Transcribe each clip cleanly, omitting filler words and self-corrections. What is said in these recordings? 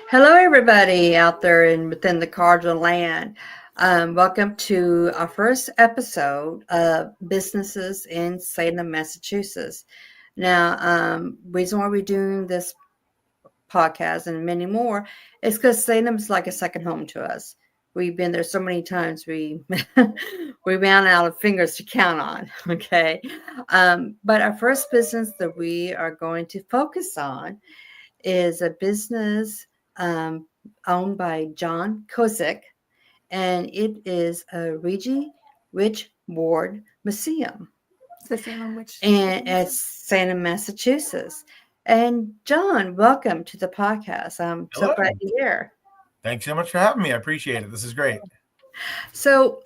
Hello, everybody out there and within the cardinal land. Welcome to our first episode of Businesses in Salem, Massachusetts. Now, reason why we're doing this podcast and many more is because Salem is like a second home to us. We've been there so many times we we ran out of fingers to count on. Okay, but our first business that we are going to focus on is a business um, owned by John Kozik, and it is a Ouija Witch Board Museum. It's the Salem Witch. And at Salem, Massachusetts. And John, welcome to the podcast. I'm so glad you're here. Thanks so much for having me. I appreciate it. This is great. So,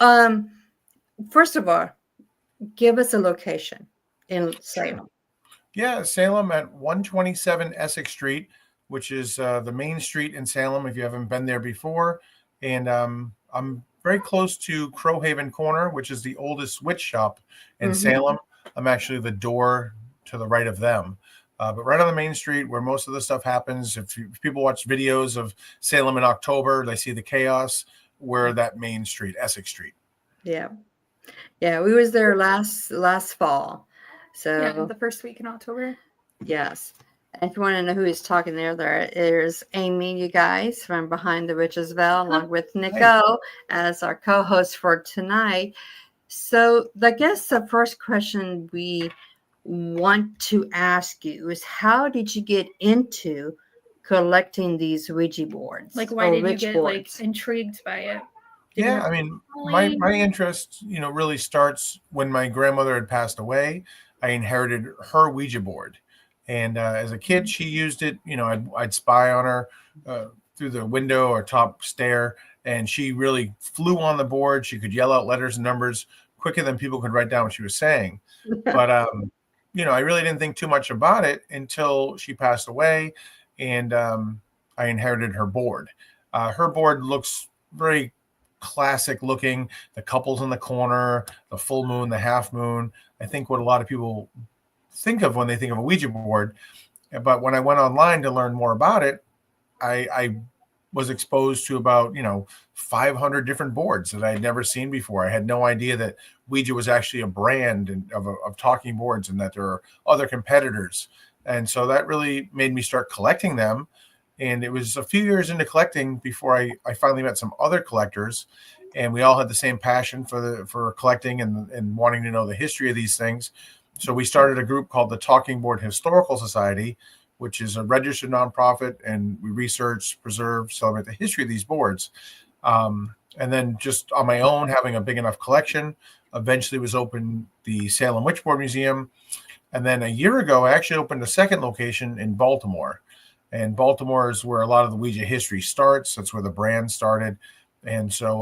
first of all, give us a location in Salem. Yeah, Salem at 127 Essex Street, which is the main street in Salem if you haven't been there before. And I'm very close to Crowhaven Corner, which is the oldest witch shop in Salem. I'm actually the door to the right of them. But right on the main street where most of the stuff happens, if people watch videos of Salem in October, they see the chaos. We're that main street, Essex Street. Yeah. We was there last fall. So the first week in October. Yes. If you want to know who is talking there's Amy, you guys, from Behind the Witch's Veil, along with Nico as our co-host for tonight. So I guess the first question we want to ask you is, how did you get into collecting these Ouija boards? Like, why did you get intrigued by it? Yeah, I mean, my interest, really starts when my grandmother had passed away. I inherited her Ouija board. And as a kid, she used it. I'd spy on her through the window or top stair, and she really flew on the board. She could yell out letters and numbers quicker than people could write down what she was saying. But, I really didn't think too much about it until she passed away, and I inherited her board. Her board looks very classic looking, the couples in the corner, the full moon, the half moon. I think what a lot of people think of when they think of a Ouija board. But when I went online to learn more about it, I was exposed to about 500 different boards that I had never seen before. I had no idea that Ouija was actually a brand of talking boards and that there are other competitors. And so that really made me start collecting them. And it was a few years into collecting before I finally met some other collectors, and we all had the same passion for collecting and wanting to know the history of these things. So we started a group called the Talking Board Historical Society, which is a registered nonprofit, and we research, preserve, celebrate the history of these boards. And then just on my own, having a big enough collection, eventually was opened the Salem Witchboard Museum. And then a year ago, I actually opened a second location in Baltimore. And Baltimore is where a lot of the Ouija history starts. That's where the brand started. And so,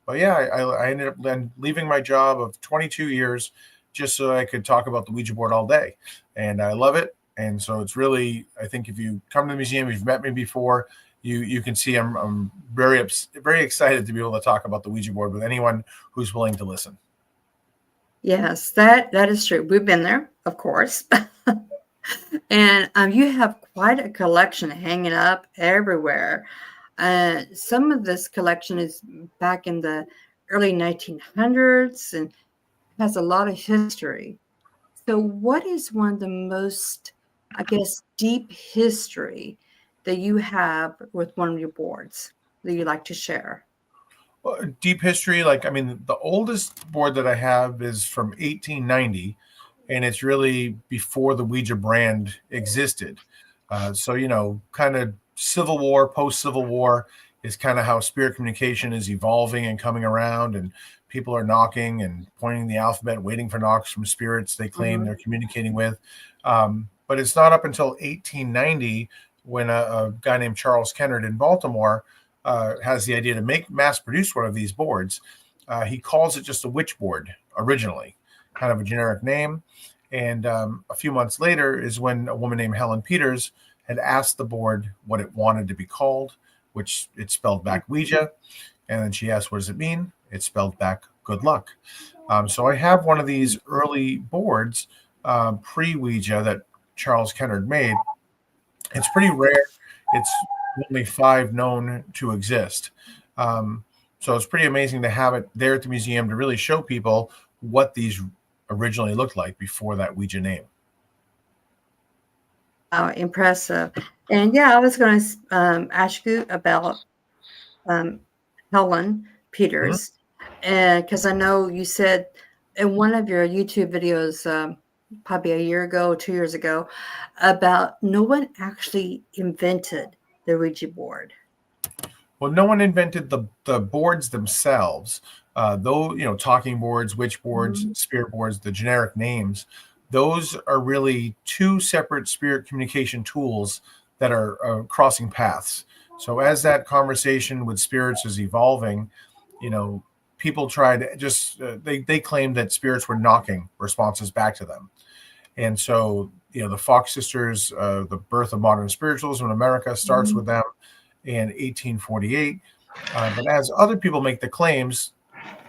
I ended up then leaving my job of 22 years just so I could talk about the Ouija board all day. And I love it. And so it's really, I think if you come to the museum, if you've met me before, you can see I'm very excited to be able to talk about the Ouija board with anyone who's willing to listen. Yes, that is true. We've been there, of course. And you have quite a collection hanging up everywhere. Some of this collection is back in the early 1900s and has a lot of history. So what is one of the most, deep history that you have with one of your boards that you like to share? Well, deep history, the oldest board that I have is from 1890. And it's really before the Ouija brand existed. So, kind of Civil War, post-Civil War is kind of how spirit communication is evolving and coming around. And people are knocking and pointing the alphabet, waiting for knocks from spirits they claim they're communicating with. But it's not up until 1890 when a guy named Charles Kennard in Baltimore has the idea to mass produce one of these boards. He calls it just a witch board originally, kind of a generic name. And a few months later is when a woman named Helen Peters had asked the board what it wanted to be called, which it spelled back Ouija. And then she asked, what does it mean? It spelled back good luck. So I have one of these early boards, pre-Ouija, that Charles Kennard made. It's pretty rare. It's only 5 known to exist. So it's pretty amazing to have it there at the museum to really show people what these originally looked like before that Ouija name. Impressive. And yeah, I was going to ask you about Helen Peters, because I know you said in one of your YouTube videos, probably a year ago, 2 years ago, about no one actually invented the Ouija board. Well, no one invented the boards themselves. Though, talking boards, witch boards, spirit boards, the generic names, those are really 2 separate spirit communication tools that are crossing paths. So as that conversation with spirits is evolving, people tried they claimed that spirits were knocking responses back to them. And so, the Fox sisters, the birth of modern spiritualism in America starts with them in 1848. But as other people make the claims,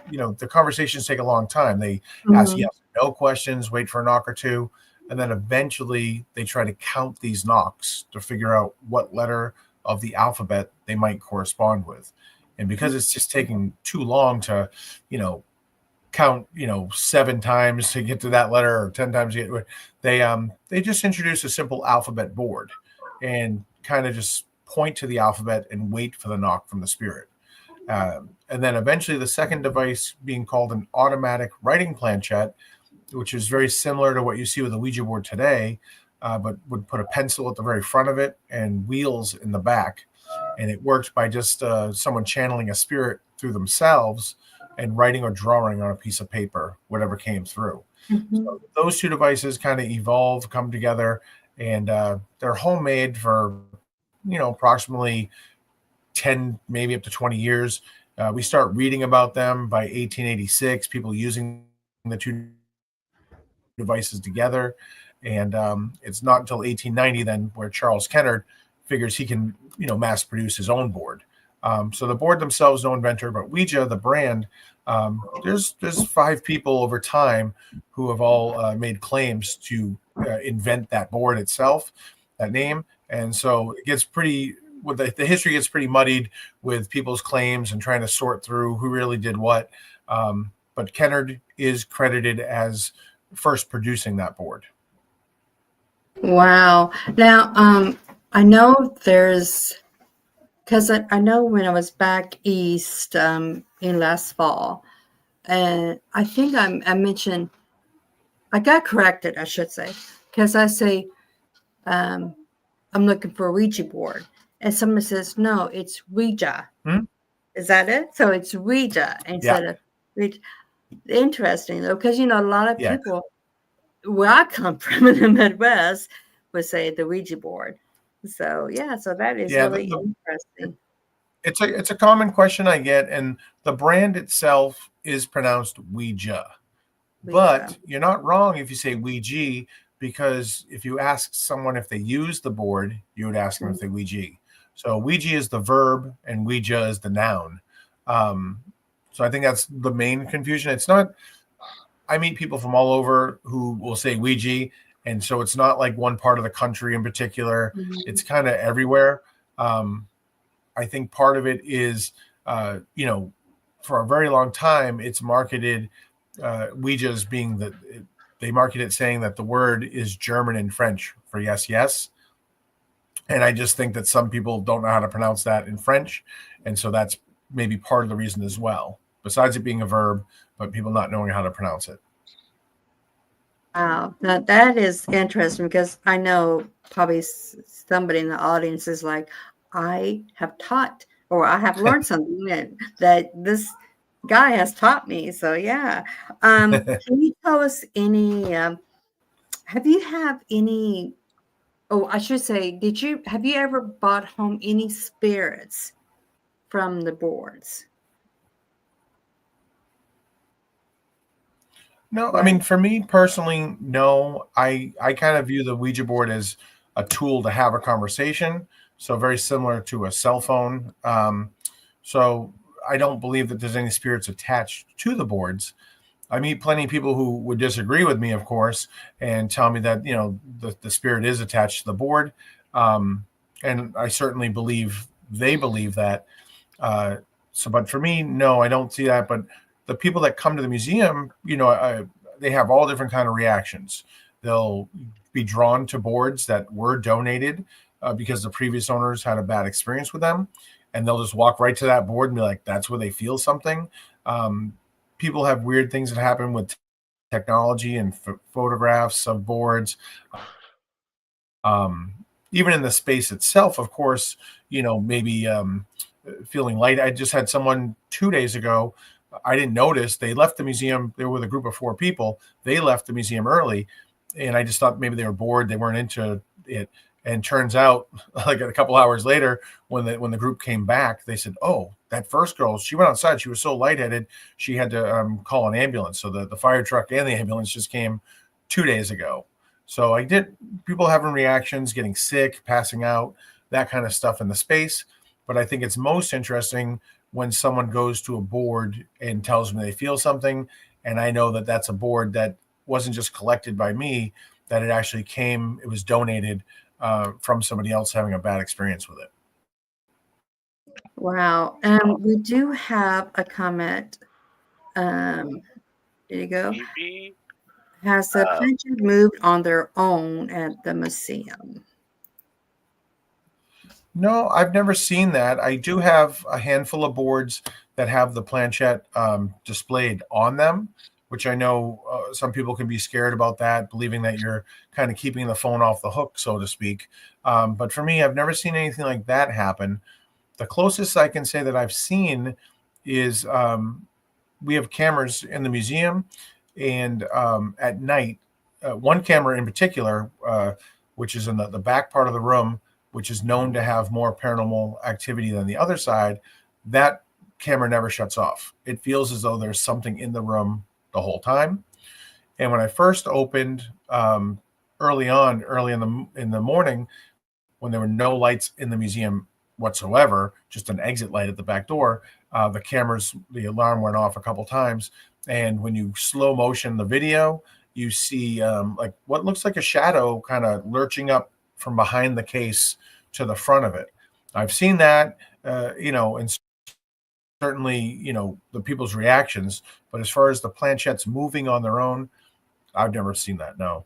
the conversations take a long time. They ask yes, no questions, wait for a knock or two, and then eventually they try to count these knocks to figure out what letter of the alphabet they might correspond with. And because it's just taking too long to, count, 7 times to get to that letter or 10 times to get, they just introduce a simple alphabet board and kind of just point to the alphabet and wait for the knock from the spirit. And then eventually the second device being called an automatic writing planchette, which is very similar to what you see with the Ouija board today, but would put a pencil at the very front of it and wheels in the back. And it works by just someone channeling a spirit through themselves and writing or drawing on a piece of paper, whatever came through. So those 2 devices kind of evolve, come together, and they're homemade for, approximately 10, maybe up to 20 years. We start reading about them by 1886, people using the 2 devices together. And it's not until 1890 then where Charles Kennard figures he can, mass produce his own board. So the board themselves, no inventor, but Ouija, the brand, there's 5 people over time who have all made claims to invent that board itself, that name. And so it gets pretty, the history gets pretty muddied with people's claims and trying to sort through who really did what. But Kennard is credited as first producing that board. Wow. Now, I know because I know when I was back east in last fall, and I think I mentioned, I got corrected, I should say, because I say, I'm looking for a Ouija board. And someone says, no, it's Ouija. Is that it? So it's Ouija instead of Ouija. Interesting, though, because, a lot of people where I come from in the Midwest would say the Ouija board. So, so that is really interesting. It's a common question I get, and the brand itself is pronounced Ouija. But you're not wrong if you say Ouija, because if you ask someone if they use the board, you would ask them if they Ouija. So Ouija is the verb and Ouija is the noun. So I think that's the main confusion. It's not, I meet people from all over who will say Ouija, and so it's not like one part of the country in particular. It's kind of everywhere. I think part of it is, for a very long time, it's marketed, Ouija as being they market it saying that the word is German and French for yes, yes. And I just think that some people don't know how to pronounce that in French. And so that's maybe part of the reason as well, besides it being a verb, but people not knowing how to pronounce it. Wow. Now that is interesting, because I know probably somebody in the audience is like, I have taught, or I have learned something that this guy has taught me. So yeah. Can you tell us any, have you have any, oh, I should say, have you ever brought home any spirits from the boards? No, I mean, for me personally, no. I kind of view the Ouija board as a tool to have a conversation. So very similar to a cell phone. So I don't believe that there's any spirits attached to the boards. I meet plenty of people who would disagree with me, of course, and tell me that, the spirit is attached to the board. and I certainly believe they believe that. But for me, no, I don't see that. But the people that come to the museum, they have all different kind of reactions. They'll be drawn to boards that were donated because the previous owners had a bad experience with them, and they'll just walk right to that board and be like, that's where they feel something. People have weird things that happen with technology and photographs of boards. Even in the space itself, of course, maybe feeling light. I just had someone 2 days ago. I didn't notice. They left the museum. They were with a group of 4 people. They left the museum early, and I just thought maybe they were bored. They weren't into it. And turns out, like a couple hours later, when the group came back, they said, "Oh, that first girl, she went outside. She was so lightheaded, she had to call an ambulance. So the fire truck and the ambulance just came 2 days ago." So I did. People having reactions, getting sick, passing out, that kind of stuff in the space. But I think it's most interesting when someone goes to a board and tells me they feel something, and I know that that's a board that wasn't just collected by me, that it actually came, it was donated from somebody else having a bad experience with it. Wow. We do have a comment. There you go. Has the planchette moved on their own at the museum? No, I've never seen that. I do have a handful of boards that have the planchette displayed on them, which I know some people can be scared about that, believing that you're kind of keeping the phone off the hook, so to speak. But for me, I've never seen anything like that happen. The closest I can say that I've seen is we have cameras in the museum, and at night, one camera in particular, which is in the back part of the room, which is known to have more paranormal activity than the other side, that camera never shuts off. It feels as though there's something in the room the whole time. And when I first opened early in the morning, when there were no lights in the museum whatsoever, just an exit light at the back door, the alarm went off a couple times. And when you slow motion the video, you see like what looks like a shadow kind of lurching up from behind the case to the front of it. I've seen that, and certainly, the people's reactions. But as far as the planchettes moving on their own, I've never seen that. No.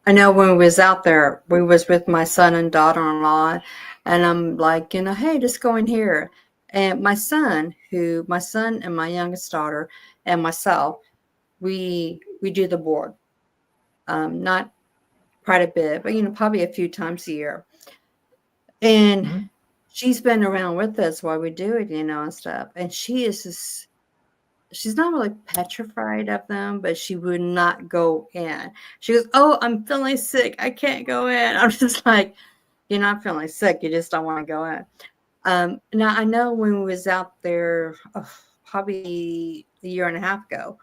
I know when we was out there, we was with my son and daughter-in-law, and I'm like, hey, just go in here. And my son and my youngest daughter and myself, we do the board. Not quite a bit, but probably a few times a year. And she's been around with us while we do it, and stuff. And she's not really petrified of them, but she would not go in. She goes, "Oh, I'm feeling sick. I can't go in." I'm just like, "You're not feeling sick. You just don't want to go in." Now I know when we was out there, probably a year and a half ago,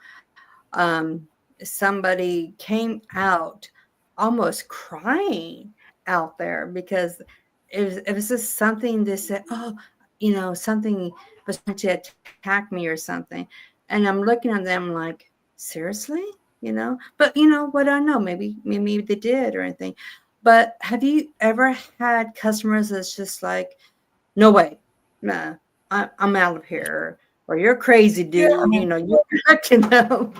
somebody came out almost crying out there because it was just something that said, "Oh, something was trying to attack me or something." And I'm looking at them like, seriously, But what I know, maybe they did or anything. But have you ever had customers that's just like, "No way, nah, I'm out of here," or "You're crazy, dude"? Yeah, I mean, You're acting them.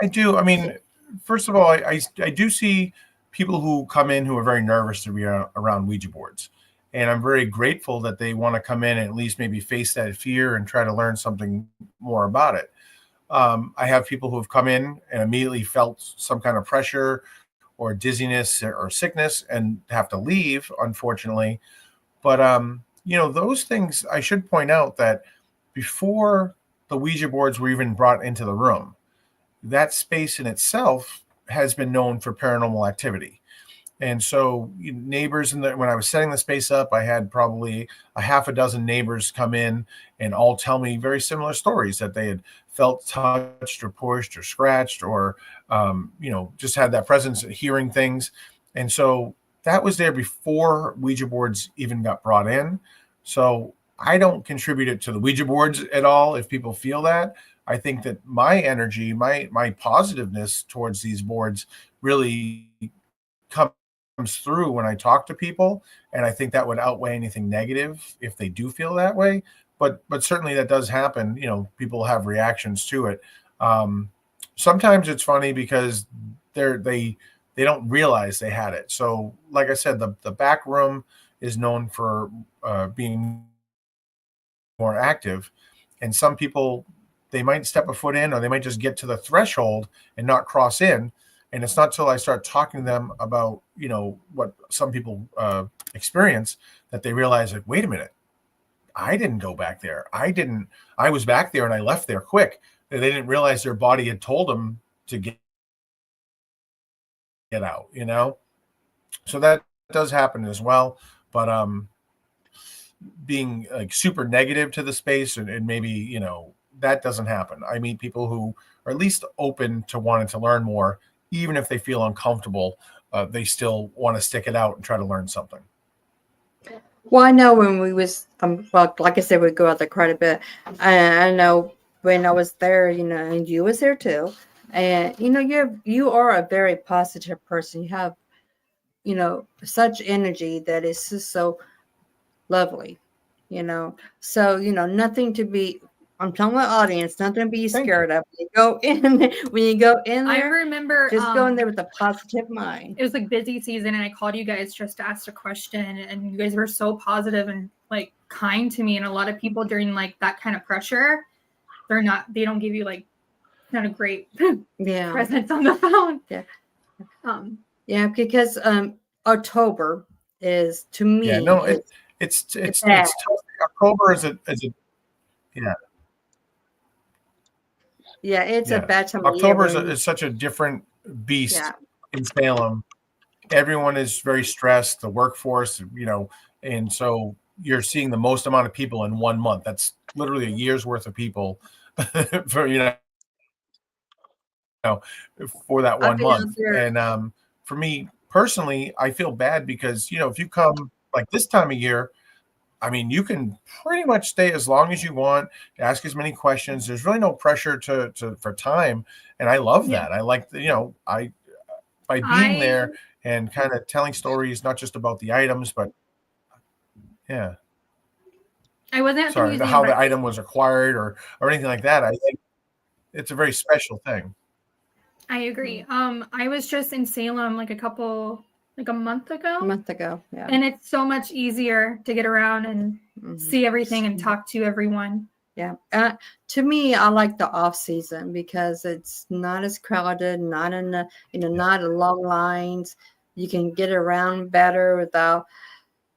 I do. I mean, first of all, I do see people who come in who are very nervous to be around Ouija boards. And I'm very grateful that they want to come in and at least maybe face that fear and try to learn something more about it. I have people who have come in and immediately felt some kind of pressure or dizziness or sickness and have to leave, unfortunately. But, those things, I should point out that before the Ouija boards were even brought into the room, that space in itself has been known for paranormal activity. And so neighbors when I was setting the space up, I had probably a half a dozen neighbors come in and all tell me very similar stories that they had felt touched or pushed or scratched or, just had that presence of hearing things. And so that was there before Ouija boards even got brought in. So I don't contribute it to the Ouija boards at all if people feel that. I think that my energy, my positiveness towards these boards really comes through when I talk to people, and I think that would outweigh anything negative if they do feel that way. But certainly that does happen. People have reactions to it. Sometimes it's funny because they don't realize they had it. So, like I said, the back room is known for being more active, and some people, they might step a foot in, or they might just get to the threshold and not cross in. And it's not till I start talking to them about what some people experience that they realize, like, wait a minute, I didn't go back there. I was back there and I left there quick. They didn't realize their body had told them to get out. So that does happen as well. But being like super negative to the space, and maybe that doesn't happen. I meet people who are at least open to wanting to learn more, even if they feel uncomfortable. They still want to stick it out and try to learn something. Well, I know when we was, well, like I said, we go out there quite a bit. I know when I was there, and you was there too. And, you are a very positive person. You have, such energy that is just so lovely, So, nothing to be, I'm telling the audience, nothing to be scared of. When you go in there, I remember just go in there with a positive mind. It was like busy season, and I called you guys just to ask a question, and you guys were so positive and like kind to me. And a lot of people during like that kind of pressure, they don't give you like not a great presence on the phone. Yeah. Because October is, to me, it's tough. October is a it's a bad time. October is such a different beast in Salem. Everyone is very stressed, the workforce, and so you're seeing the most amount of people in 1 month. That's literally a year's worth of people for for that 1 month. And for me personally, I feel bad because if you come like this time of year, I mean, you can pretty much stay as long as you want, ask as many questions. There's really no pressure for time, and I love that. I like by being there and kind of telling stories, not just about the items, but I wasn't sorry, how the item was acquired or anything like that. I think it's a very special thing. I agree. I was just in Salem like a month ago. Yeah. And it's so much easier to get around and see everything and talk to everyone. Yeah. To me, I like the off season because it's not as crowded, not in the, not long lines. You can get around better without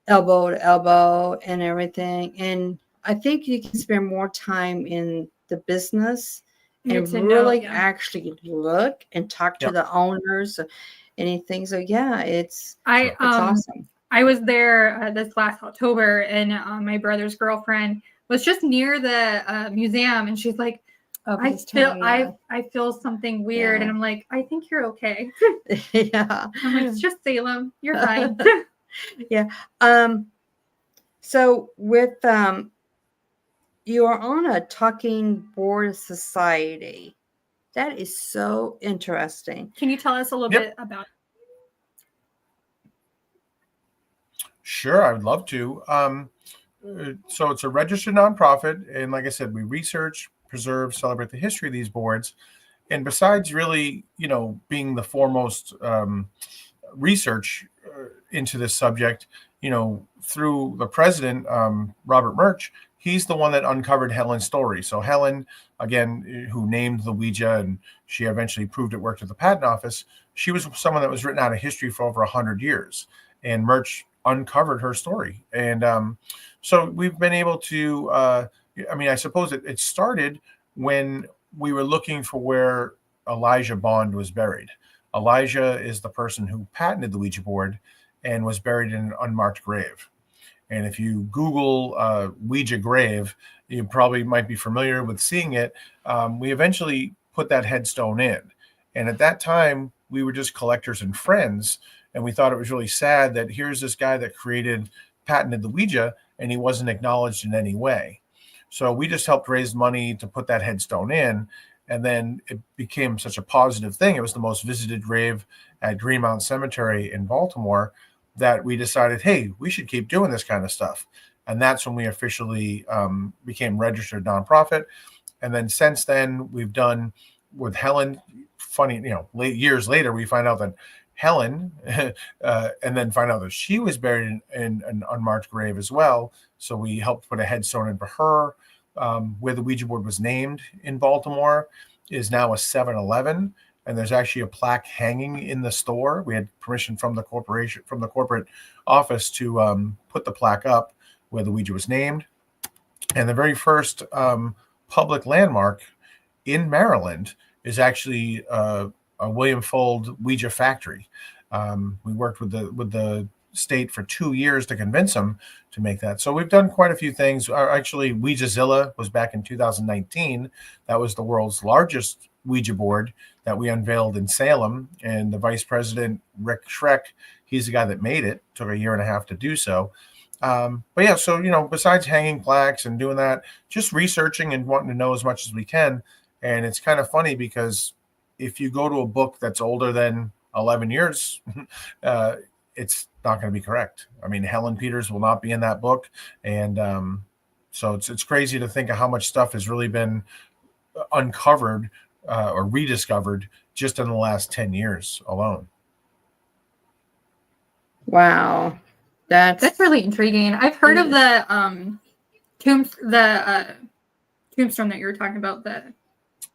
elbow to elbow and everything. And I think you can spend more time in the business and really actually look and talk to the owners, anything. So it's awesome. I was there this last October, and my brother's girlfriend was just near the museum, and she's like, I feel something weird, and I'm like, I think you're okay. I'm like, it's just Salem, you're fine. So with you are on a talking board society. That is so interesting. Can you tell us a little bit about it? Sure, I would love to. So it's a registered nonprofit, and like I said, we research, preserve, celebrate the history of these boards. And besides really, being the foremost research into this subject, through the president, Robert Murch, he's the one that uncovered Helen's story. So Helen, again, who named the Ouija, and she eventually proved it worked at the patent office, she was someone that was written out of history for over 100 years. And Murch uncovered her story. And so we've been able to, I suppose it started when we were looking for where Elijah Bond was buried. Elijah is the person who patented the Ouija board and was buried in an unmarked grave. And if you Google Ouija grave, you probably might be familiar with seeing it. We eventually put that headstone in. And at that time, we were just collectors and friends. And we thought it was really sad that here's this guy that patented the Ouija, and he wasn't acknowledged in any way. So we just helped raise money to put that headstone in. And then it became such a positive thing. It was the most visited grave at Greenmount Cemetery in Baltimore that we decided, hey, we should keep doing this kind of stuff. And that's when we officially became registered nonprofit. And then since then, we've done with Helen. Funny, years later, we find out that Helen, and then find out that she was buried in an unmarked grave as well. So we helped put a headstone in for her. Where the Ouija board was named in Baltimore is now a 7-Eleven, and there's actually a plaque hanging in the store. We had permission from the corporate office to put the plaque up where the Ouija was named. And the very first public landmark in Maryland is actually a William Fold Ouija factory. We worked with the state for 2 years to convince them to make that. So we've done quite a few things. Actually, Ouijazilla was back in 2019. That was the world's largest Ouija board that we unveiled in Salem. And the vice president, Rick Schreck, he's the guy that made it. Took a year and a half to do so. But yeah, so, besides hanging plaques and doing that, just researching and wanting to know as much as we can. And it's kind of funny because if you go to a book that's older than 11 years, it's not going to be correct. I mean, Helen Peters will not be in that book. And so it's crazy to think of how much stuff has really been uncovered or rediscovered just in the last 10 years alone. Wow. That's really intriguing. I've heard of the tombstone that you were talking about.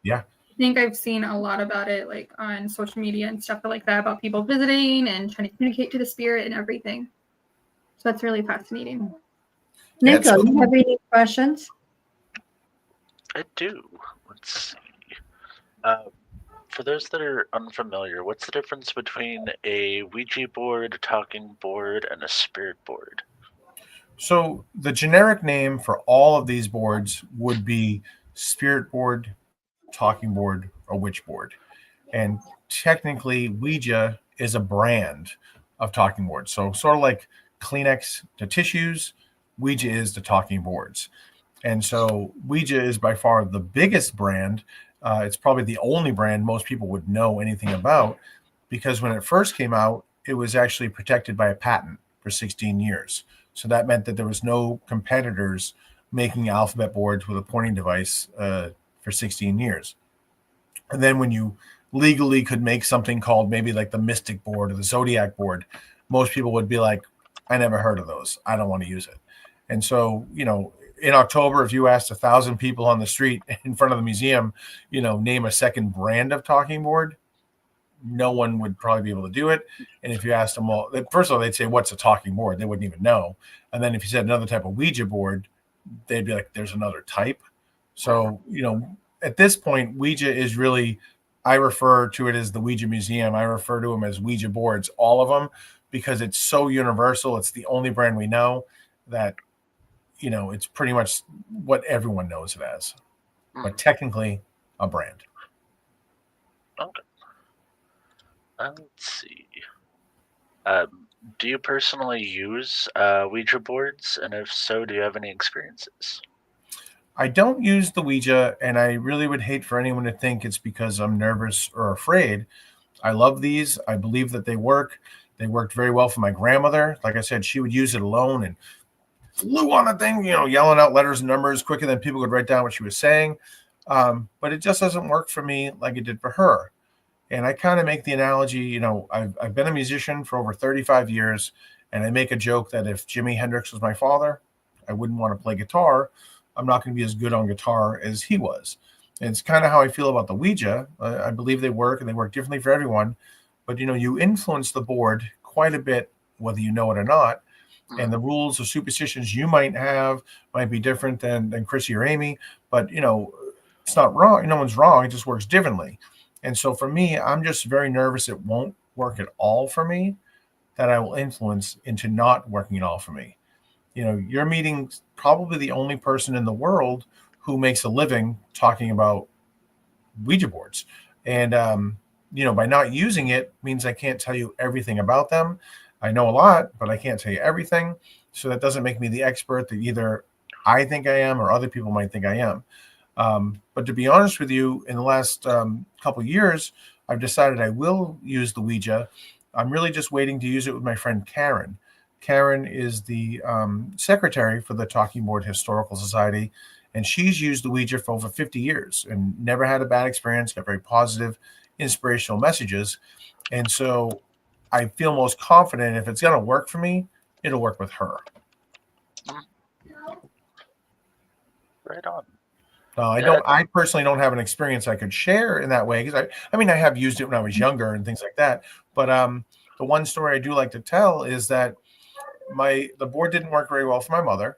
Yeah. I think I've seen a lot about it, like on social media and stuff like that, about people visiting and trying to communicate to the spirit and everything. So that's really fascinating. Nico, do you have any questions? I do. Let's see. For those that are unfamiliar, what's the difference between a Ouija board, a talking board, and a spirit board? So the generic name for all of these boards would be spirit board, talking board, or witch board. And technically, Ouija is a brand of talking boards. So sort of like Kleenex to tissues, Ouija is the talking boards. And so Ouija is by far the biggest brand. It's probably the only brand most people would know anything about, because when it first came out, it was actually protected by a patent for 16 years. So that meant that there was no competitors making alphabet boards with a pointing device for 16 years. And then when you legally could make something called maybe like the Mystic board or the Zodiac board, most people would be like, I never heard of those. I don't want to use it. And so, in October, if you asked 1,000 people on the street in front of the museum, name a second brand of talking board, no one would probably be able to do it. And if you asked them all, first of all, they'd say, what's a talking board? They wouldn't even know. And then if you said another type of Ouija board, they'd be like, there's another type. So, at this point, Ouija is really, I refer to it as the Ouija Museum. I refer to them as Ouija boards, all of them, because it's so universal. It's the only brand we know that, it's pretty much what everyone knows it as, but technically a brand. Okay. Let's see. Do you personally use Ouija boards? And if so, do you have any experiences? I don't use the Ouija, and I really would hate for anyone to think it's because I'm nervous or afraid. I love these. I believe that they work. They worked very well for my grandmother. Like I said, she would use it alone and flew on a thing, yelling out letters and numbers quicker than people could write down what she was saying. But it just doesn't work for me like it did for her. And I kind of make the analogy, I've been a musician for over 35 years, and I make a joke that if Jimi Hendrix was my father, I wouldn't want to play guitar. I'm not going to be as good on guitar as he was. And it's kind of how I feel about the Ouija. I believe they work, and they work differently for everyone. But, you influence the board quite a bit, whether you know it or not. And the rules or superstitions you might have might be different than Chrissy or Amy. But, it's not wrong. No one's wrong. It just works differently. And so for me, I'm just very nervous it won't work at all for me, that I will influence into not working at all for me. You're meeting probably the only person in the world who makes a living talking about Ouija boards. And, by not using it means I can't tell you everything about them. I know a lot, but I can't tell you everything. So that doesn't make me the expert that either I think I am or other people might think I am. But to be honest with you, in the last couple of years, I've decided I will use the Ouija. I'm really just waiting to use it with my friend Karen. Karen is the secretary for the Talking Board Historical Society, and she's used the Ouija for over 50 years and never had a bad experience, got very positive, inspirational messages. And so I feel most confident if it's going to work for me, it'll work with her. Right on. I personally don't have an experience I could share in that way because I mean, I have used it when I was younger and things like that. But the one story I do like to tell is that the board didn't work very well for my mother.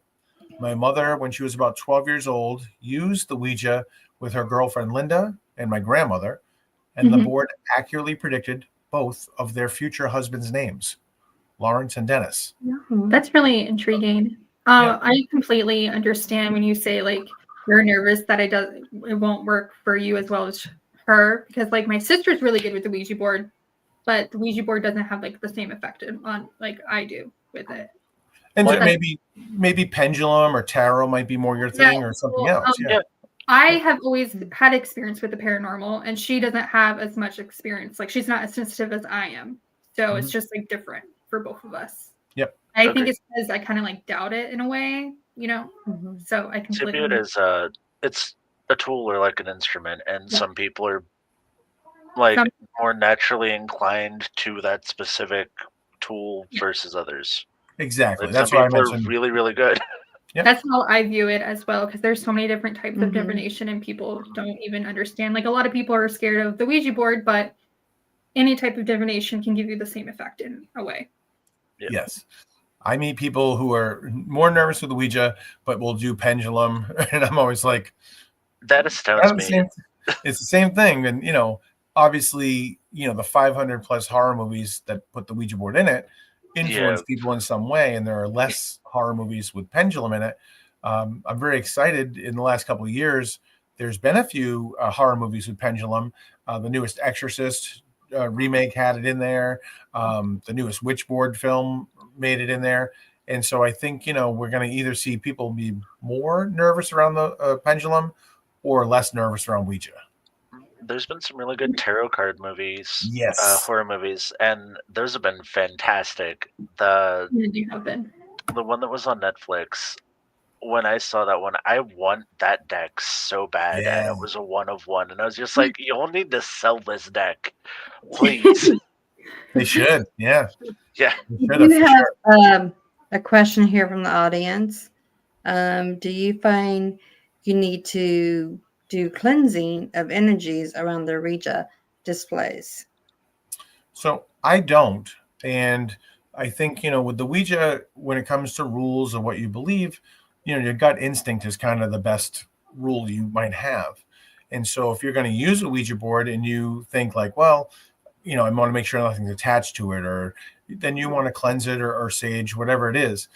My mother, when she was about 12 years old, used the Ouija with her girlfriend Linda and my grandmother, and the board accurately predicted both of their future husbands' names, Lawrence and Dennis. That's really intriguing. I completely understand when you say like you're nervous that it won't work for you as well as her, because like my sister's really good with the Ouija board, but the Ouija board doesn't have like the same effect on like I do with it. And maybe pendulum or tarot might be more your thing or something else. I have always had experience with the paranormal, and she doesn't have as much experience. Like she's not as sensitive as I am, so it's just like different for both of us. Yep. I think it's because I kind of like doubt it in a way, you know. So I completely. To view it as it's a tool or like an instrument, and some people are like more naturally inclined to that specific tool versus others. Exactly. Like, that's some why I people mentioned. are really, really good. Yep. That's how I view it as well, because there's so many different types of divination, and people don't even understand. Like a lot of people are scared of the Ouija board, but any type of divination can give you the same effect in a way. Yeah. Yes. I meet people who are more nervous with the Ouija, but will do pendulum. And I'm always like, that astounds me. It's the same thing. And, you know, obviously, you know, the 500 plus horror movies that put the Ouija board in it influence people in some way. And there are less horror movies with pendulum in it. I'm very excited. In the last couple of years, there's been a few horror movies with pendulum. The newest Exorcist remake had it in there. The newest Witchboard film made it in there. And so I think, you know, we're going to either see people be more nervous around the pendulum or less nervous around Ouija. There's been some really good tarot card movies, horror movies, and those have been fantastic. The one that was on Netflix, when I saw that one, I want that deck so bad, and it was a 1 of 1, and I was just like, "You'll need to sell this deck, please." They should, yeah. We have a question here from the audience. Do you find you need to do cleansing of energies around the Ouija displays? So I don't, and I think, you know, with the Ouija, when it comes to rules of what you believe, you know, your gut instinct is kind of the best rule you might have. And so if you're going to use a Ouija board and you think like, well, you know, I want to make sure nothing's attached to it, or then you want to cleanse it or sage, whatever it is.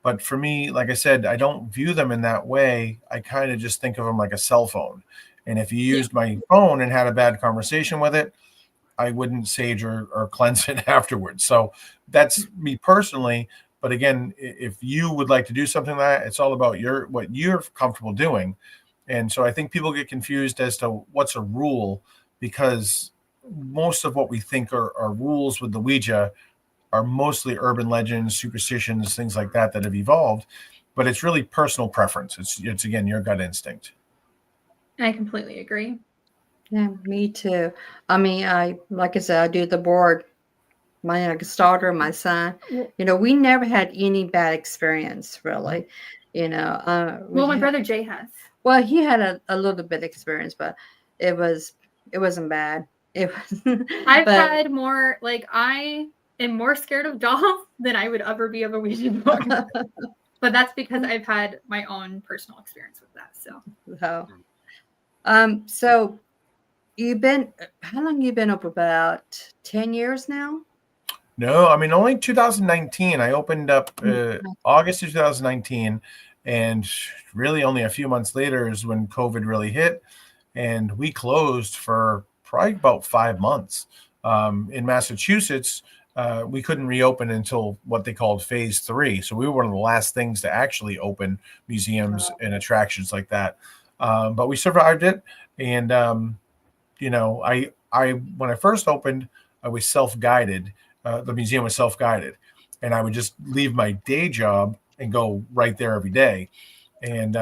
But for me, like I said, I don't view them in that way. I kind of just think of them like a cell phone. And if you used my phone and had a bad conversation with it, I wouldn't sage or cleanse it afterwards. So that's me personally. But again, if you would like to do something like that, it's all about what you're comfortable doing. And so I think people get confused as to what's a rule, because most of what we think are rules with the Ouija are mostly urban legends, superstitions, things like that have evolved. But it's really personal preference. It's again, your gut instinct. I completely agree. Yeah, me too. I mean, like I said, I do the board. My youngest daughter, my son, you know, we never had any bad experience, really. You know, my brother Jay has. Well, he had a little bit of experience, but it wasn't bad. It was. I've had more. Like I am more scared of dolls than I would ever be of a Ouija board. But that's because I've had my own personal experience with that. So how long you been up? About 10 years now? No, I mean, only 2019. I opened up August of 2019, and really only a few months later is when COVID really hit, and we closed for probably about 5 months. In Massachusetts, we couldn't reopen until what they called phase 3. So we were one of the last things to actually open museums and attractions like that. but we survived it. And I when I first opened, I was self-guided. The museum was self-guided, and I would just leave my day job and go right there every day, and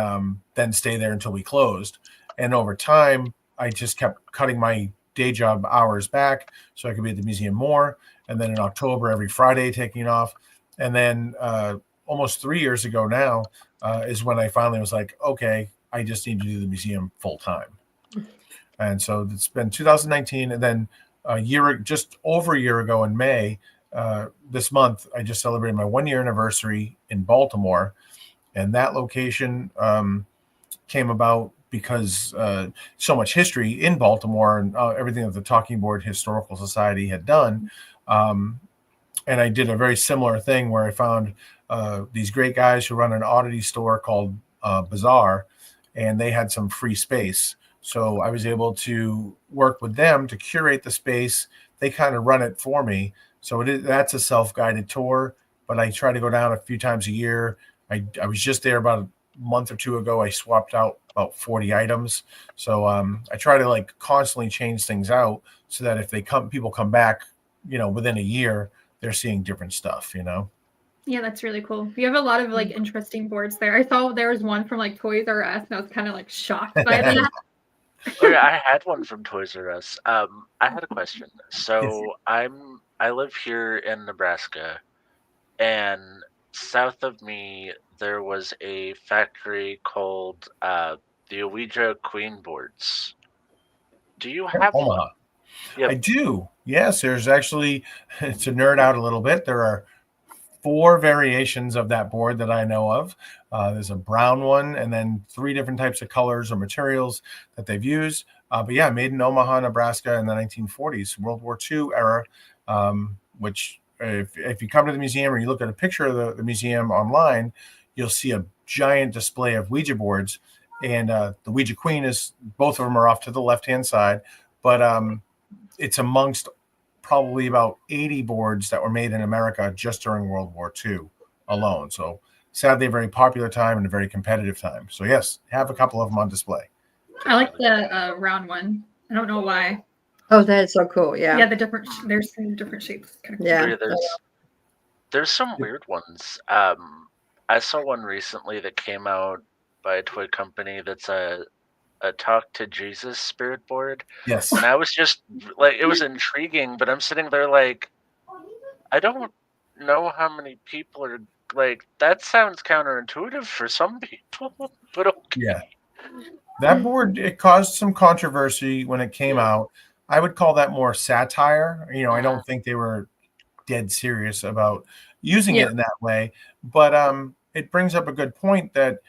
then stay there until we closed. And over time, I just kept cutting my day job hours back so I could be at the museum more. And then in October, every Friday, taking off. And then almost 3 years ago now is when I finally was like, okay, I just need to do the museum full time. And so it's been 2019, and then just over a year ago in May, this month, I just celebrated my 1 year anniversary in Baltimore. And that location came about because so much history in Baltimore and everything that the Talking Board Historical Society had done. And I did a very similar thing where I found these great guys who run an oddity store called Bazaar, and they had some free space. So I was able to work with them to curate the space. They kind of run it for me. So that's a self-guided tour, but I try to go down a few times a year. I was just there about a month or two ago. I swapped out about 40 items. So I try to like constantly change things out so that if people come back, within a year, they're seeing different stuff, Yeah, that's really cool. You have a lot of like interesting boards there. I saw there was one from like Toys R Us, and I was kind of like shocked by that. Oh yeah, I had one from Toys R Us. I had a question. So I live here in Nebraska, and south of me there was a factory called the Ouija Queen boards. Do you have one? Omaha. Yep. I do. Yes, there's actually, to nerd out a little bit, there are 4 variations of that board that I know of. There's a brown one, and then 3 different types of colors or materials that they've used. But yeah, made in Omaha, Nebraska in the 1940s, World War II era, which if you come to the museum or you look at a picture of the museum online, you'll see a giant display of Ouija boards. And the Ouija Queen both of them are off to the left-hand side, but it's amongst probably about 80 boards that were made in America just during World War II alone. So sadly, a very popular time and a very competitive time. So yes, have a couple of them on display. I like the round one. I don't know why. Oh, that is so cool. Yeah. Yeah, there's some different shapes. Kind of cool. Yeah. There's some weird ones. I saw one recently that came out by a toy company that's a Talk to Jesus spirit board. Yes. And I was just like, it was intriguing, but I'm sitting there like, I don't know how many people are like, that sounds counterintuitive for some people, but okay. Yeah. That board, it caused some controversy when it came out. I would call that more satire. I don't think they were dead serious about using it in that way, but it brings up a good point that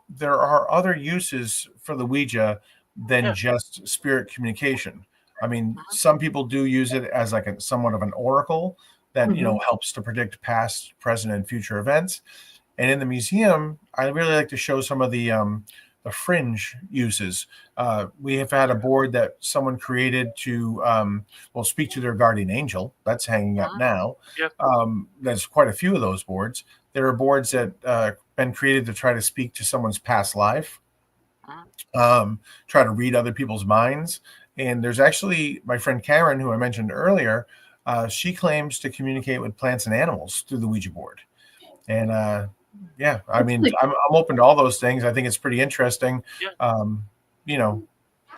there are other uses for the Ouija than just spirit communication. I mean, some people do use it as like somewhat of an oracle that helps to predict past, present, and future events. And in the museum, I really like to show some of the fringe uses. We have had a board that someone created to speak to their guardian angel. That's hanging up now. Yep. There's quite a few of those boards. There are boards that been created to try to speak to someone's past life, try to read other people's minds. And there's actually my friend Karen, who I mentioned earlier, she claims to communicate with plants and animals through the Ouija board. And I mean, I'm open to all those things. I think it's pretty interesting. Yeah.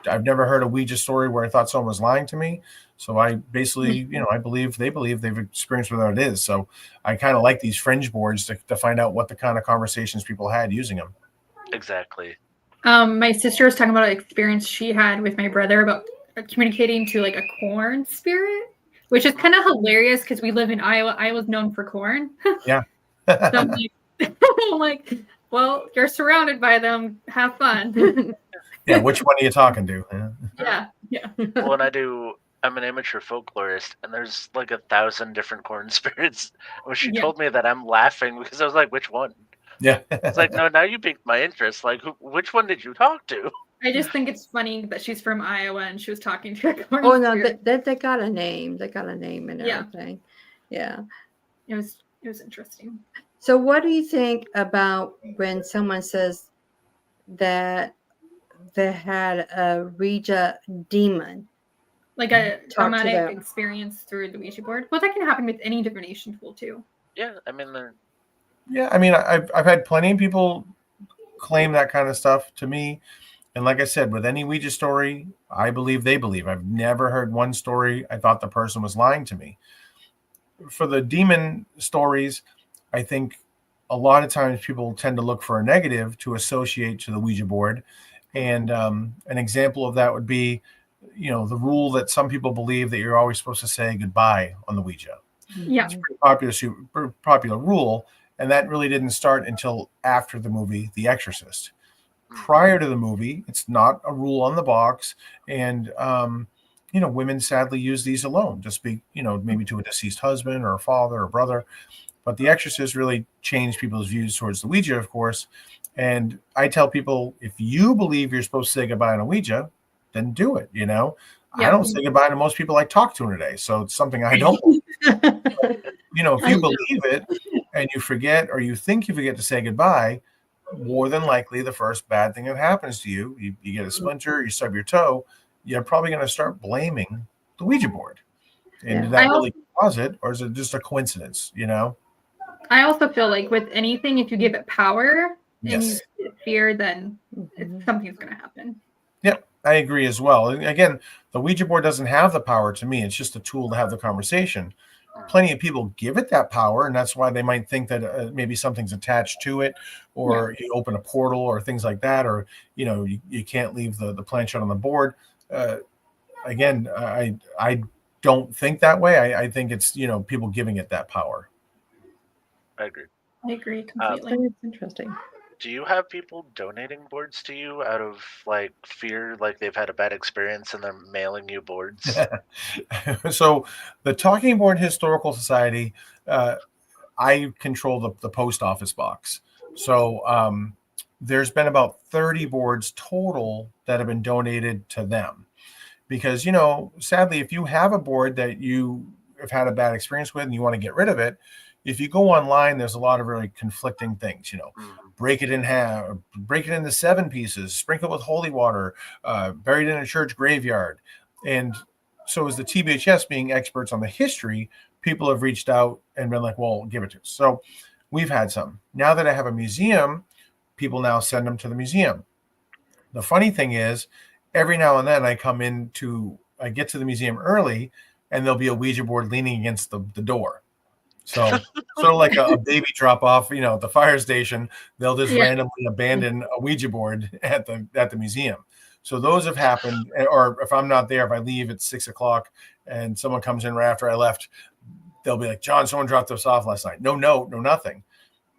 I've never heard a Ouija story where I thought someone was lying to me. So I basically, I believe they've experienced whatever it is. So I kind of like these fringe boards to find out what the kind of conversations people had using them. Exactly. My sister was talking about an experience she had with my brother about communicating to like a corn spirit, which is kind of hilarious because we live in Iowa. Iowa's known for corn. Yeah. So I'm like, well, you're surrounded by them. Have fun. Yeah. Which one are you talking to? Yeah. Well, I'm an amateur folklorist, and there's like 1,000 different corn spirits. When she told me that, I'm laughing because I was like, which one? Yeah. It's like, no, now you piqued my interest. Like, which one did you talk to? I just think it's funny that she's from Iowa and she was talking to a corn Oh no, spirit. they got a name. They got a name and everything. Yeah. It was interesting. So what do you think about when someone says that they had a Ouija demon. Like a Talk to traumatic them. experience through the Ouija board. Well, that can happen with any divination tool too. Yeah, I mean, they're Yeah, I mean, I've had plenty of people claim that kind of stuff to me. And like I said, with any Ouija story, I believe they believe. I've never heard one story I thought the person was lying to me. For the demon stories, I think a lot of times people tend to look for a negative to associate to the Ouija board. And an example of that would be, the rule that some people believe that you're always supposed to say goodbye on the Ouija. Yeah. It's a pretty popular rule. And that really didn't start until after the movie The Exorcist. Prior to the movie, it's not a rule on the box. And, women sadly use these alone to speak, maybe to a deceased husband or a father or brother. But The Exorcist really changed people's views towards the Ouija, of course. And I tell people, if you believe you're supposed to say goodbye on a Ouija, then do it, Yeah. I don't say goodbye to most people I talk to in a day. So it's something I don't. If you believe it and you forget or you think you forget to say goodbye, more than likely the first bad thing that happens to you, you get a splinter, you stub your toe, you're probably going to start blaming the Ouija board. And did that really cause it, or is it just a coincidence, I also feel like with anything, if you give it power and you Yes. give it fear, then something's going to happen. Yep, I agree as well. And again, the Ouija board doesn't have the power to me. It's just a tool to have the conversation. Plenty of people give it that power, and that's why they might think that maybe something's attached to it, or you open a portal or things like that, or you can't leave the planchette on the board. Again, I don't think that way. I think it's people giving it that power. I agree. I agree completely. It's interesting. Do you have people donating boards to you out of fear, like they've had a bad experience and they're mailing you boards? So the Talking Board Historical Society, I control the post office box. So there's been about 30 boards total that have been donated to them. Because, sadly, if you have a board that you have had a bad experience with and you want to get rid of it, if you go online, there's a lot of really conflicting things, break it in half, break it into 7 pieces, sprinkle it with holy water, buried in a church graveyard. And so as the TBHS being experts on the history, people have reached out and been like, well, give it to us. So we've had some. Now that I have a museum, people now send them to the museum. The funny thing is, every now and then I get to the museum early and there'll be a Ouija board leaning against the door. So sort of like a baby drop off, at the fire station, they'll just randomly abandon a Ouija board at the museum. So those have happened. Or if I'm not there, if I leave at 6:00 and someone comes in right after I left, they'll be like, John, someone dropped us off last night. No, nothing.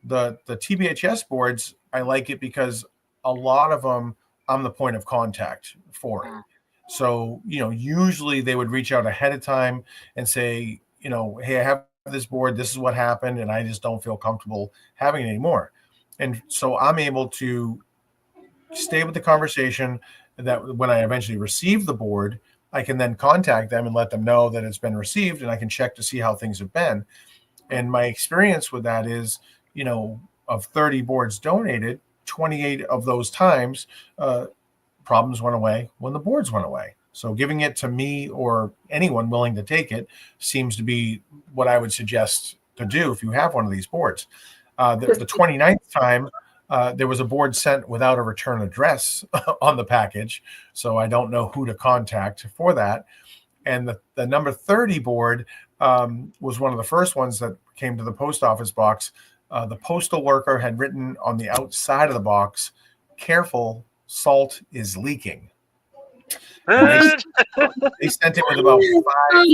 The TBHS boards, I like it because a lot of them, I'm the point of contact for it. So, usually they would reach out ahead of time and say, hey, I have this board, this is what happened, and I just don't feel comfortable having it anymore. And so I'm able to stay with the conversation that when I eventually receive the board, I can then contact them and let them know that it's been received, and I can check to see how things have been. And my experience with that is, of 30 boards donated, 28 of those times, problems went away when the boards went away. So giving it to me or anyone willing to take it seems to be what I would suggest to do if you have one of these boards. The 29th time, there was a board sent without a return address on the package, so I don't know who to contact for that. And the number 30 board was one of the first ones that came to the post office box. The postal worker had written on the outside of the box, "Careful, salt is leaking." They sent it with about 5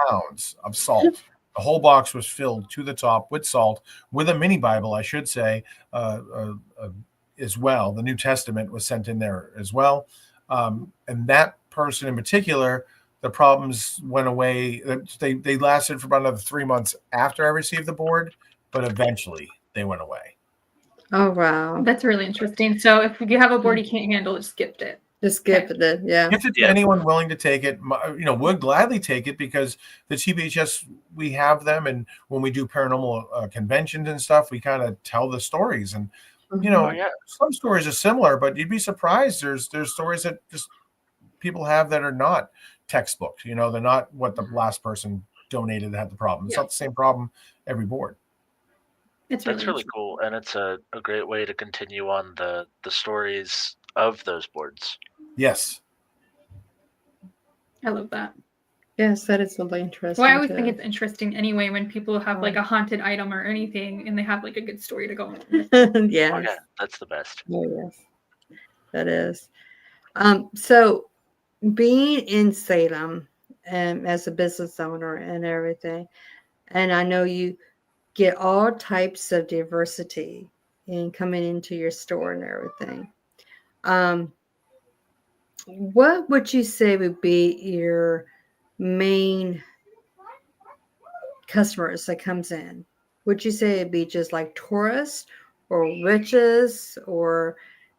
pounds of salt. The whole box was filled to the top with salt, with a mini Bible, I should say, as well. The New Testament was sent in there as well. And that person in particular, the problems went away. They lasted for about another 3 months after I received the board, but eventually they went away. Oh, wow. That's really interesting. So if you have a board you can't handle, just gift it. Just skip it, yeah. If it's anyone willing to take it, would gladly take it, because the TBHS, we have them, and when we do paranormal conventions and stuff, we kind of tell the stories, and you know, Oh, yeah. some stories are similar, but you'd be surprised. There's stories that just people have that are not textbook. You know, they're not what the last person donated that had the problem. It's Yeah. not the same problem every board. It's That's really cool, and it's a great way to continue on the stories of those boards. Yes. I love that. Yes, that is really interesting. Well, I always too. think it's interesting anyway when people have like a haunted item or anything and they have like a good story to go on. Oh, Yes. yeah, that's the best. Oh, yes. That is. So being in Salem as a business owner and everything, and I know you get all types of diversity in coming into your store and everything. What would you say would be your main customers that comes in? Would you say it'd be just like tourists or riches or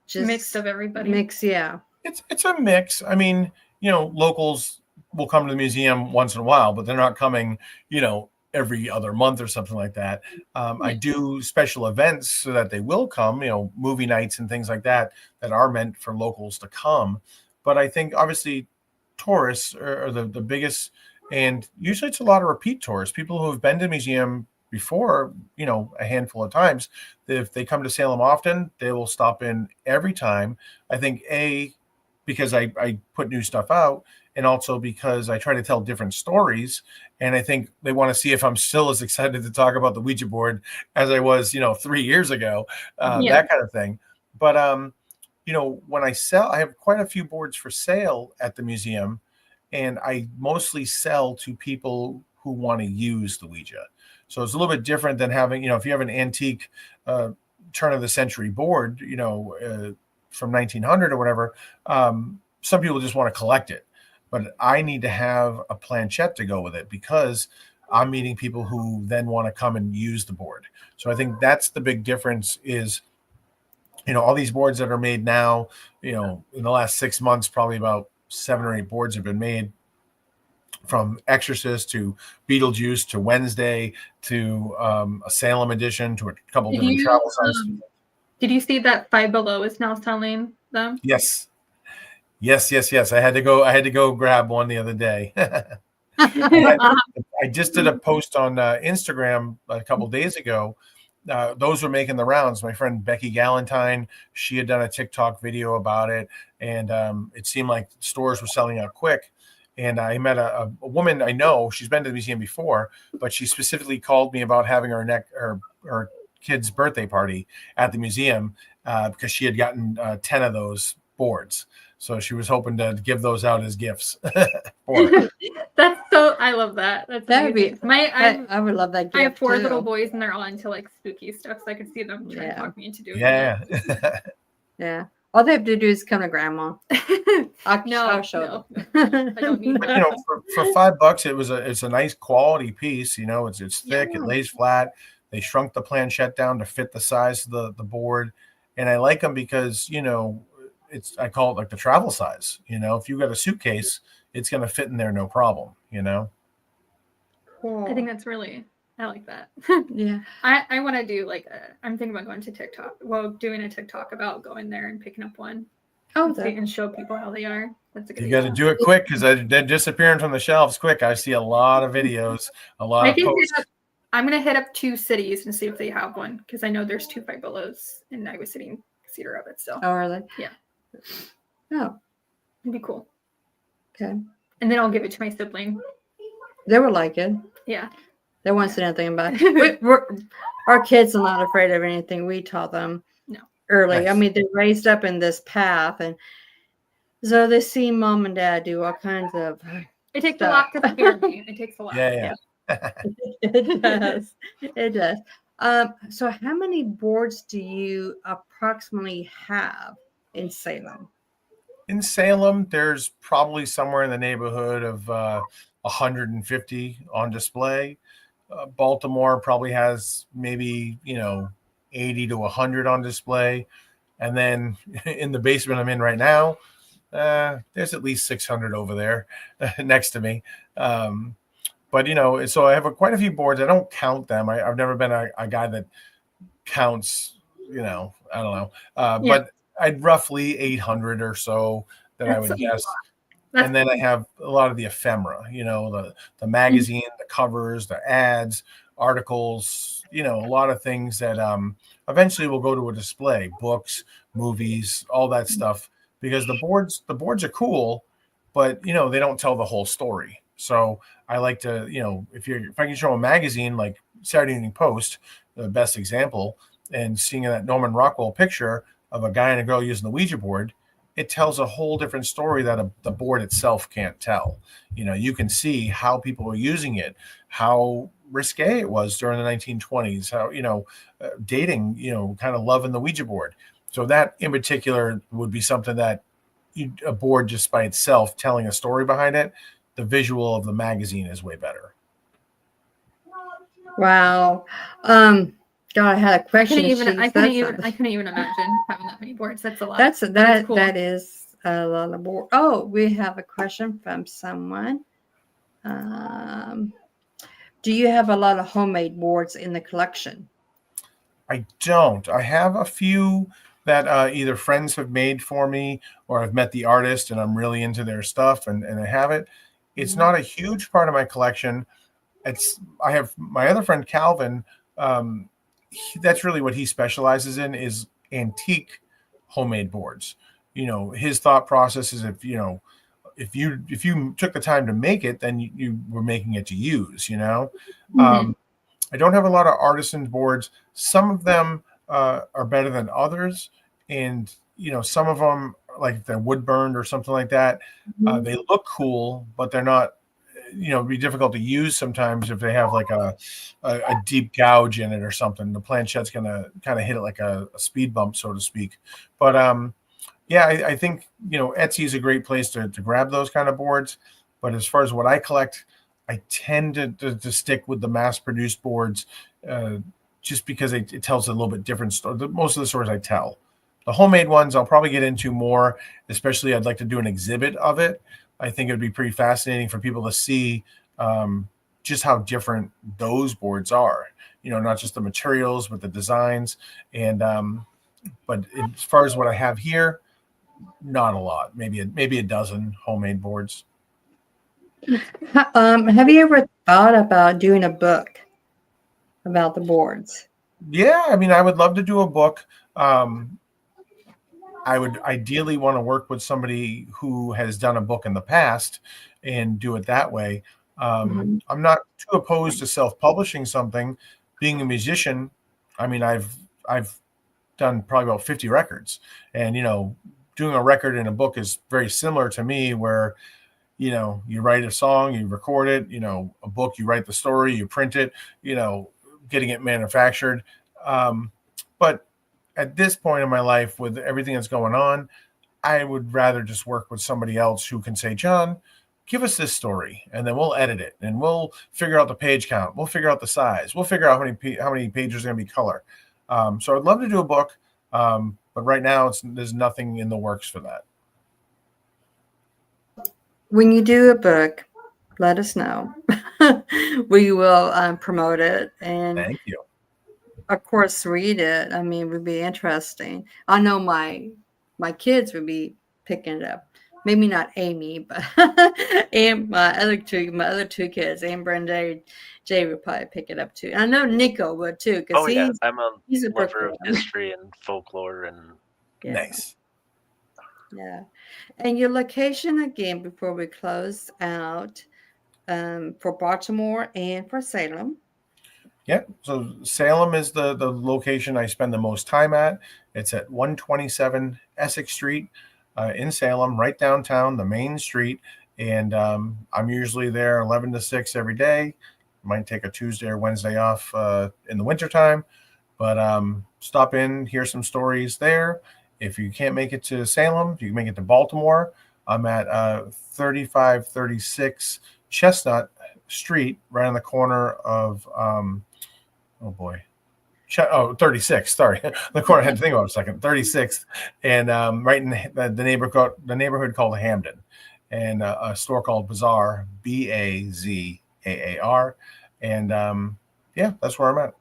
just Mixed of everybody? Mix, yeah. It's a mix. I mean, you know, locals will come to the museum once in a while, but they're not coming, you know, every other month or something like that. I do special events so that they will come, you know, movie nights and things like that are meant for locals to come. But I think obviously tourists are the biggest, and usually it's a lot of repeat tourists, people who have been to the museum before, you know, a handful of times. If they come to Salem often, they will stop in every time. I think because I put new stuff out, and also because I try to tell different stories. And I think they want to see if I'm still as excited to talk about the Ouija board as I was, you know, 3 years ago, that kind of thing. But, you know, when I sell, I have quite a few boards for sale at the museum, and I mostly sell to people who want to use the Ouija. So it's a little bit different than having, you know, if you have an antique turn of the century board, you know, from 1900 or whatever, some people just want to collect it. But I need to have a planchette to go with it because I'm meeting people who then want to come and use the board. So I think that's the big difference is, you know, all these boards that are made now, you know, in the last 6 months, probably about 7 or 8 boards have been made, from Exorcist to Beetlejuice to Wednesday to a Salem edition to a couple different travel sites. Did you see that Five Below is now selling them? Yes. I had to go grab one the other day. I just did a post on Instagram a couple days ago. Those were making the rounds. My friend Becky Galentine, she had done a TikTok video about it, and it seemed like stores were selling out quick. And I met a woman I know. She's been to the museum before, but she specifically called me about having her kid's birthday party at the museum because she had gotten 10 of those boards. So she was hoping to give those out as gifts. That's so, I love that. That would be I would love that gift. I have 4 little boys and they're all into like spooky stuff, so I could see them trying to talk me into doing that. Yeah. All they have to do is come to grandma. I'll show them. I don't need that. You know, for $5, it's a nice quality piece. You know, it's thick, it lays flat. They shrunk the planchette down to fit the size of the board. And I like them because, you know, I call it like the travel size. You know, if you got a suitcase, it's going to fit in there no problem, you know. Cool. I think that's really, I like that. Yeah. I want to do like I'm thinking about going to TikTok. Well, doing a TikTok about going there and picking up one. Oh, and show people how they are. That's a good. You got to do it quick because they're disappearing from the shelves quick. I see a lot of videos, a lot of posts. I'm gonna hit up 2 cities and see if they have one because I know there's 2 Five Belows in Iowa City and Cedar Rapids. So. Oh, are they? Yeah. Oh, it'd be cool. Okay. And then I'll give it to my sibling. They would like it. Yeah. They won't say anything about it. Our kids are not afraid of anything. We taught them early. Nice. I mean, they're raised up in this path, and so they see mom and dad do all kinds of. It takes a lot to scare me. It takes a lot. Yeah. It does. It does. So how many boards do you approximately have in Salem? In Salem, there's probably somewhere in the neighborhood of 150 on display. Baltimore probably has maybe, you know, 80 to 100 on display. And then in the basement I'm in right now, there's at least 600 over there next to me. But, you know, so I have quite a few boards. I don't count them. I've never been a guy that counts, I don't know. But I'd roughly 800 or so that I would guess. And then I have a lot of the ephemera, the magazine, the covers, the ads, articles, a lot of things that eventually will go to a display, books, movies, all that stuff, because the boards are cool, but they don't tell the whole story. So I like to, if I can show a magazine like Saturday Evening Post, the best example, and seeing that Norman Rockwell picture of a guy and a girl using the Ouija board, it tells a whole different story that the board itself can't tell. You can see how people are using it, how risque it was during the 1920s, how, dating, kind of loving the Ouija board. So that in particular would be something that a board just by itself telling a story behind it, the visual of the magazine is way better. Wow. God, I had a question. I couldn't even imagine having that many boards. That's a lot. That's cool. That is a lot of board. Oh, we have a question from someone. Do you have a lot of homemade boards in the collection? I don't. I have a few that either friends have made for me or I've met the artist and I'm really into their stuff and I have it. It's not a huge part of my collection. I have my other friend Calvin. That's really what he specializes in is antique homemade boards. His thought process is if you took the time to make it, then you were making it to use. I don't have a lot of artisan boards. Some of them are better than others, and some of them, like if they're wood burned or something like that, they look cool, but they're not. It'd be difficult to use sometimes if they have like a deep gouge in it or something. The planchette's gonna kind of hit it like a speed bump, so to speak. But I think Etsy is a great place to grab those kind of boards. But as far as what I collect, I tend to stick with the mass-produced boards just because it tells a little bit different story. Most of the stories I tell. The homemade ones I'll probably get into more, especially I'd like to do an exhibit of it. I think it would be pretty fascinating for people to see just how different those boards are. Not just the materials, but the designs. And but as far as what I have here, not a lot. Maybe a dozen homemade boards. Have you ever thought about doing a book about the boards? Yeah, I would love to do a book. I would ideally want to work with somebody who has done a book in the past and do it that way. I'm not too opposed to self-publishing something. Being a musician, I've done probably about 50 records, and doing a record in a book is very similar to me, where you write a song, you record it. A book, you write the story, you print it. Getting it manufactured, but at this point in my life, with everything that's going on, I would rather just work with somebody else who can say, John, give us this story, and then we'll edit it, and we'll figure out the page count, we'll figure out the size, we'll figure out how many pages are going to be color. So I'd love to do a book, but right now there's nothing in the works for that. When you do a book, let us know. We will promote it, and Thank you. Of course, read it. It would be interesting. I know my kids would be picking it up. Maybe not Amy, but and my other two kids, Amber and Jay would probably pick it up too. And I know Nico would too, because I'm a lover of history and folklore and nice. Yeah, and your location again before we close out for Baltimore and for Salem. Yep. So Salem is the location I spend the most time at. It's at 127 Essex Street in Salem, right downtown, the main street. And I'm usually there 11 to 6 every day. Might take a Tuesday or Wednesday off in the wintertime. But stop in, hear some stories there. If you can't make it to Salem, you can make it to Baltimore. I'm at 3536 Chestnut Street, right on the corner of 36. Sorry, the corner. I had to think about it a second. 36th, and right in the neighborhood called Hamden, and a store called Bazaar, Bazaar, and that's where I'm at.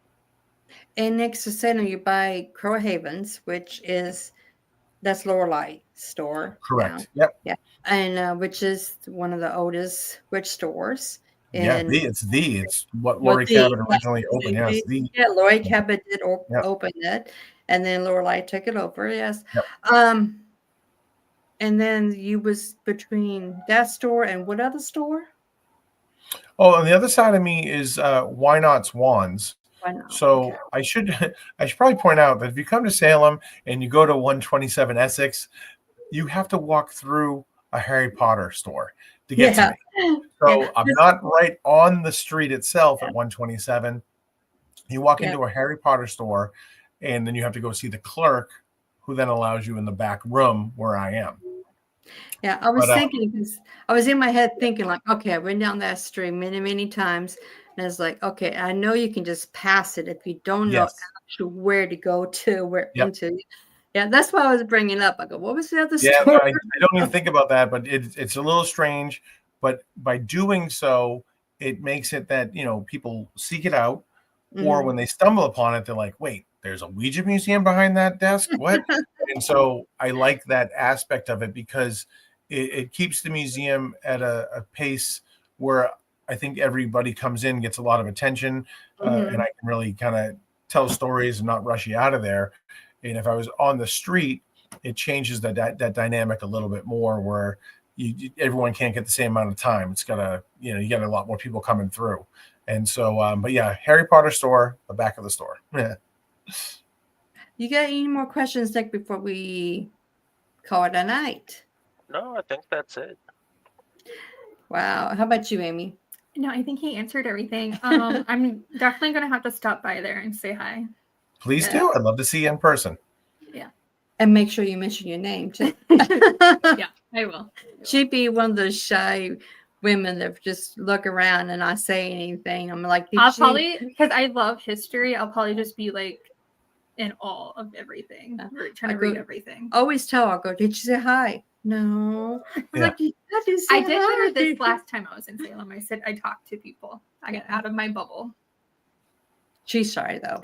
And next to Salem, you buy Crow Havens, that's Lorelei store now. Correct. Yep. Yeah, and which is one of the oldest witch stores. Yeah, And it's what Lori Cabot originally opened. Yeah, it's the. Yeah, Lori Cabot did Yep. open it, and then Lorelei took it over. Yes. Yep. And then you was between that store and what other store? Oh, on the other side of me is Why Not Swans. Why not? So Okay. I should probably point out that if you come to Salem and you go to 127 Essex, you have to walk through a Harry Potter store to get to me. So I'm not right on the street itself at 127. You walk into a Harry Potter store, and then you have to go see the clerk, who then allows you in the back room where I am. Yeah, I was thinking, because I was in my head thinking like, okay, I've been down that street many, many times. And it's like, okay, I know you can just pass it if you don't know actually where to go to, into. Yeah, that's why I was bringing it up. I go, what was the other store? No, I don't even think about that, but it's a little strange. But by doing so, it makes it that, people seek it out, or when they stumble upon it, they're like, wait, there's a Ouija museum behind that desk? What? And so I like that aspect of it, because it keeps the museum at a pace where I think everybody comes in, gets a lot of attention, and I can really kind of tell stories and not rush you out of there. And if I was on the street, it changes that dynamic a little bit more, where everyone can't get the same amount of time. It's got you got a lot more people coming through. And so, but yeah, Harry Potter store, the back of the store. Yeah. You got any more questions, Nick, before we call it a night? No, I think that's it. Wow. How about you, Amy? No, I think he answered everything. I'm definitely going to have to stop by there and say hi. Please do. I'd love to see you in person. Yeah. And make sure you mention your name, too. Yeah, I will. She'd be one of those shy women that just look around and not say anything. I'm like, probably, because I love history, I'll probably just be like in awe of everything. Trying to read everything. Always tell her, did you say hi? No. Like, I did better this last time I was in Salem. I said I talked to people. I got out of my bubble. She's shy though.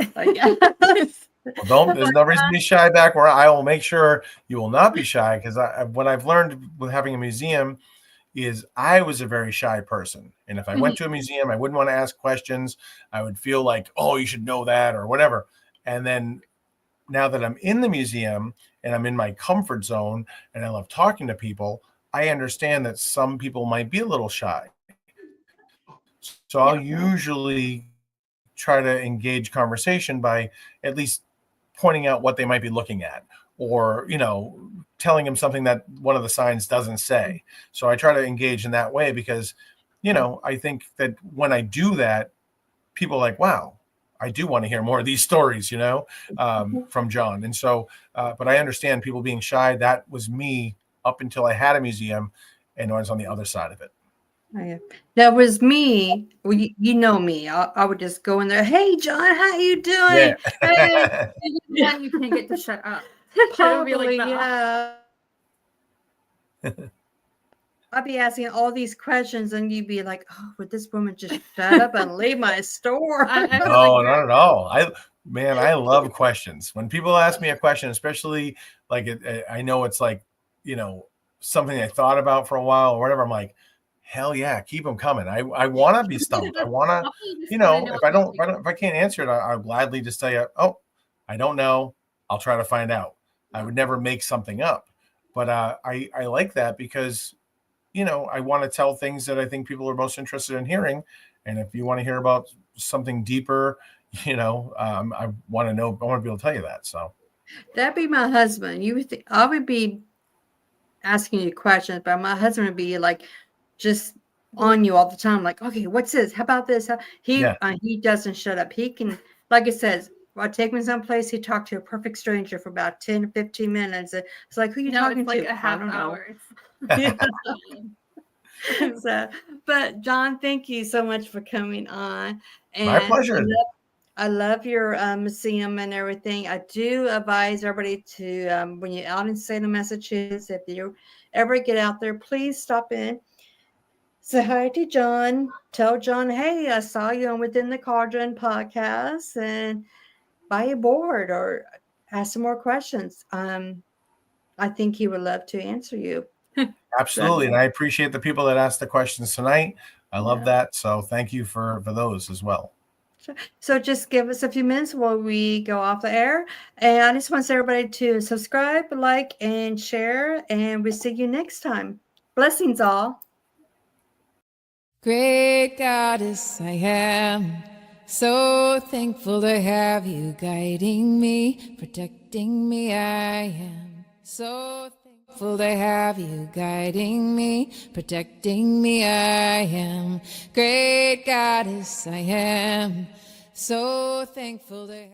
Well, there's no reason to be shy back where I will make sure you will not be shy, because what I've learned with having a museum is I was a very shy person. And if I went to a museum, I wouldn't want to ask questions. I would feel like, oh, you should know that or whatever. And then now that I'm in the museum and I'm in my comfort zone and I love talking to people, I understand that some people might be a little shy. So I'll usually try to engage conversation by at least pointing out what they might be looking at, or, telling them something that one of the signs doesn't say. So I try to engage in that way, because, I think that when I do that, people are like, wow, I do want to hear more of these stories, from John. And so, but I understand people being shy. That was me up until I had a museum, and I was on the other side of it. Oh, yeah. That was me. Well, you know me. I would just go in there. Hey, John, how you doing? Yeah. Hey, you can't get to shut up. Probably, yeah. I'd be asking all these questions, and you'd be like, "Oh, would this woman just shut up and leave my store?" No, not at all. I love questions. When people ask me a question, especially like I know it's like, something I thought about for a while or whatever. I'm like, hell yeah, keep them coming. I want to be stumped. I want to, if I can't answer it, I'll gladly just tell you, oh, I don't know. I'll try to find out. I would never make something up, but I like that, because, I want to tell things that I think people are most interested in hearing. And if you want to hear about something deeper, I want to know. I want to be able to tell you that. So that'd be my husband. I would be asking you questions, but my husband would be like, just on you all the time, like, okay, what's this? How about this? He doesn't shut up. He can, like it says, I take me someplace, he talked to a perfect stranger for about 10 to 15 minutes. It's like, who are you talking to? Like to? a half hour. So, but John, thank you so much for coming on. And my pleasure. I love your museum and everything. I do advise everybody to, when you're out in Salem, Massachusetts, if you ever get out there, please stop in. Say hi to John. Tell John, hey, I saw you on Within the Cauldron podcast. And buy a board or ask some more questions. I think he would love to answer you. Absolutely. And I appreciate the people that asked the questions tonight. I love that. So thank you for those as well. So just give us a few minutes while we go off the air. And I just want everybody to subscribe, like, and share. And we'll see you next time. Blessings all. Great Goddess, I am so thankful to have you guiding me, protecting me. I am so thankful to have you guiding me, protecting me. I am Great Goddess, I am so thankful to have